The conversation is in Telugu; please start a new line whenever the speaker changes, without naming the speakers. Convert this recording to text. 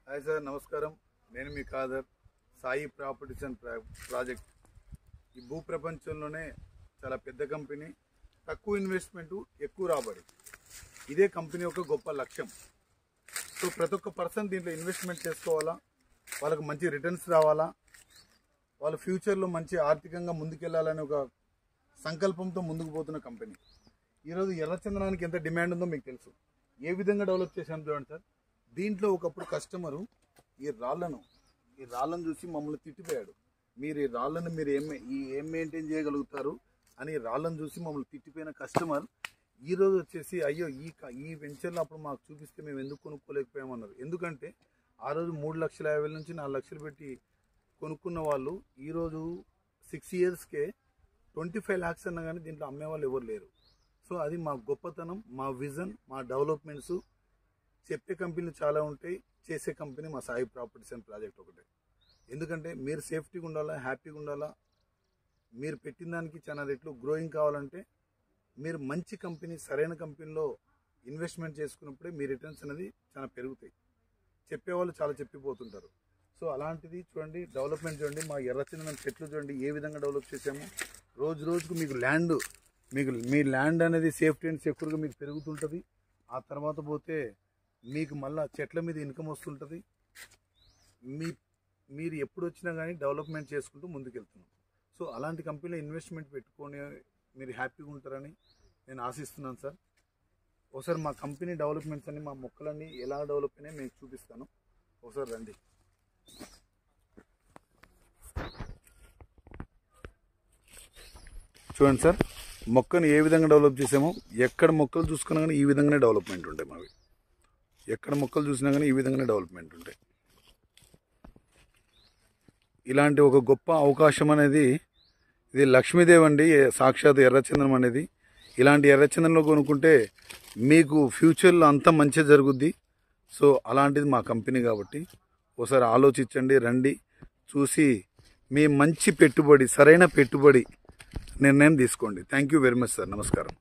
హాయ్ సార్, నమస్కారం. నేను మీ Khader. Sai properties and project ఈ భూ ప్రపంచంలోనే చాలా పెద్ద కంపెనీ. తక్కువ ఇన్వెస్ట్మెంటు, ఎక్కువ రాబడి. ఇదే కంపెనీ యొక్క గొప్ప లక్ష్యం. సో ప్రతి ఒక్క పర్సన్ దీంట్లో ఇన్వెస్ట్మెంట్ చేసుకోవాలా, వాళ్ళకు మంచి రిటర్న్స్ రావాలా, వాళ్ళ ఫ్యూచర్లో మంచి ఆర్థికంగా ముందుకెళ్లాలనే ఒక సంకల్పంతో ముందుకు పోతున్న కంపెనీ. ఈరోజు ఎర్రచందనానికి ఎంత డిమాండ్ ఉందో మీకు తెలుసు. ఏ విధంగా డెవలప్ చేశాం చూడండి సార్. దీంట్లో ఒకప్పుడు కస్టమరు ఈ రాళ్ళను చూసి మమ్మల్ని తిట్టిపోయాడు. మీరు ఈ రాళ్ళను మీరు ఏం మెయింటైన్ చేయగలుగుతారు అని రాళ్ళను చూసి మమ్మల్ని తిట్టిపోయిన కస్టమర్ ఈరోజు వచ్చేసి అయ్యో ఈ వెంచర్లో అప్పుడు మాకు చూపిస్తే మేము ఎందుకు కొనుక్కోలేకపోయామన్నారు. ఎందుకంటే ఆ రోజు 3,50,000 నుంచి 4 లక్షలు పెట్టి కొనుక్కున్న వాళ్ళు ఈరోజు 6 ఇయర్స్కే 25 lakhs అన్నా కానీ దీంట్లో అమ్మేవాళ్ళు ఎవరు లేరు. సో అది మా గొప్పతనం, మా విజన్, మా డెవలప్మెంట్స్. చెప్పే కంపెనీలు చాలా ఉంటాయి, చేసే కంపెనీ మా సాయి ప్రాపర్టీస్ అండ్ ప్రాజెక్ట్ ఒకటే. ఎందుకంటే మీరు సేఫ్టీగా ఉండాలా, హ్యాపీగా ఉండాలా. మీరు పెట్టిన దానికి చాలా రెట్లు గ్రోయింగ్ కావాలంటే మీరు మంచి కంపెనీ, సరైన కంపెనీలో ఇన్వెస్ట్మెంట్ చేసుకున్నప్పుడే మీ రిటర్న్స్ అనేది చాలా పెరుగుతాయి. చెప్పేవాళ్ళు చాలా చెప్పిపోతుంటారు. సో అలాంటిది చూడండి, డెవలప్మెంట్ చూడండి. మా ఎర్రచందనం చెట్లు చూడండి ఏ విధంగా డెవలప్ చేసాము. రోజుకు మీకు మీ ల్యాండ్ అనేది సేఫ్టీ అండ్ సెక్యూర్గా మీకు పెరుగుతుంటుంది. ఆ తర్వాత పోతే మీకు మళ్ళీ చెట్ల మీద ఇన్కమ్ వస్తుంటుంది. మీరు ఎప్పుడు వచ్చినా కానీ డెవలప్మెంట్ చేసుకుంటూ ముందుకెళ్తున్నాం. సో అలాంటి కంపెనీలో ఇన్వెస్ట్మెంట్ పెట్టుకొని మీరు హ్యాపీగా ఉంటారని నేను ఆశిస్తున్నాను సార్. ఒకసారి మా కంపెనీ డెవలప్మెంట్స్ అన్ని, మా మొక్కలన్నీ ఎలా డెవలప్ అయినాయి మీకు చూపిస్తాను. ఒకసారి రండి. చూడండి సార్, మొక్కను ఏ విధంగా డెవలప్ చేసామో. ఎక్కడ మొక్కలు చూసుకున్నా కానీ ఈ విధంగానే డెవలప్మెంట్ ఉంటాయి మావి. ఎక్కడ మొక్కలు చూసినా కానీ ఈ విధంగానే డెవలప్మెంట్ ఉంటాయి. ఇలాంటి ఒక గొప్ప అవకాశం అనేది ఇది లక్ష్మీదేవి అండి, సాక్షాత్ ఎర్రచందనం అనేది. ఇలాంటి ఎర్రచందనంలో కొనుక్కుంటే మీకు ఫ్యూచర్లో అంతా మంచిగా జరుగుద్ది. సో అలాంటిది మా కంపెనీ కాబట్టి ఒకసారి ఆలోచించండి, రండి, చూసి మీ మంచి పెట్టుబడి, సరైన పెట్టుబడి నిర్ణయం తీసుకోండి. Thank you very much sir. నమస్కారం.